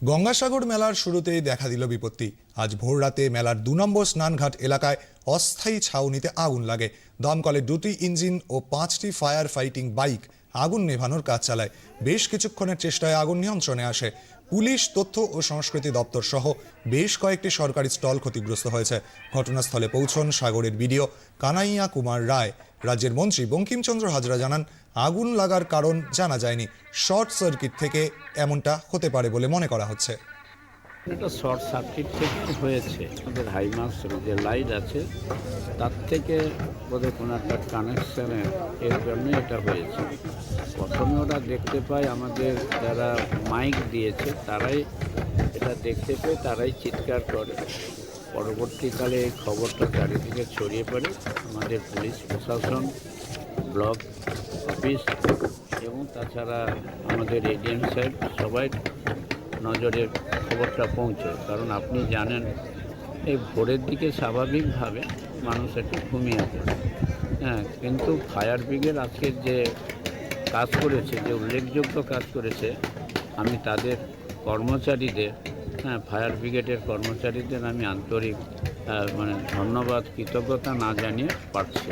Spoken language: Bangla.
গঙ্গাসাগর মেলার শুরুতেই দেখা দিল বিপত্তি। আজ ভোররাতে মেলার ২ নম্বর স্নানঘাট এলাকায় অস্থায়ী ছাউনিতে আগুন লাগে। দমকলের ২টি ইঞ্জিন ও ৫টি ফায়ার ফাইটিং বাইক আগুন নেভানোর কাজ চালায়। বেশ কিছুক্ষণের চেষ্টায় আগুন নিয়ন্ত্রণে আসে। পুলিশ, তথ্য ও সংস্কৃতি দপ্তর সহ বেশ কয়েকটি সরকারি স্টল ক্ষতিগ্রস্ত হয়েছে। ঘটনাস্থলে পৌঁছন সাগরের বিডিও কানাইয়া কুমার রায়। রাজ্যের মন্ত্রী বঙ্কিমচন্দ্র হাজরা জানান, আগুন লাগার কারণ জানা যায়নি। শর্ট সার্কিট থেকে এমনটা হতে পারে বলে মনে করা হচ্ছে। এটা শর্ট সার্কিট থেকে হয়েছে। আমাদের হাইমাস যে লাইট আছে তার থেকে বোধহয় কোনো একটা কানেকশানের এর জন্যই এটা হয়েছে। প্রথমে ওরা দেখতে পায়, আমাদের যারা মাইক দিয়েছে তারাই এটা দেখতে পেয়ে তারাই চিৎকার করে। পরবর্তীকালে এই খবরটা চারিদিকে ছড়িয়ে পড়ে। আমাদের পুলিশ প্রশাসন, ব্লক অফিস এবং তাছাড়া আমাদের এডিএম সাহেব সবাই নজরে খবরটা পৌঁছয়। কারণ আপনি জানেন, এই ভোরের দিকে স্বাভাবিকভাবে মানুষ একটু ঘুমিয়ে পড়ে। কিন্তু ফায়ার ব্রিগেড আজকের যে কাজ করেছে, যে উল্লেখযোগ্য কাজ করেছে, আমি তাদের কর্মচারীদের, ফায়ার ব্রিগেডের কর্মচারীদের আমি আন্তরিক ধন্যবাদ, কৃতজ্ঞতা না জানিয়ে পারছি।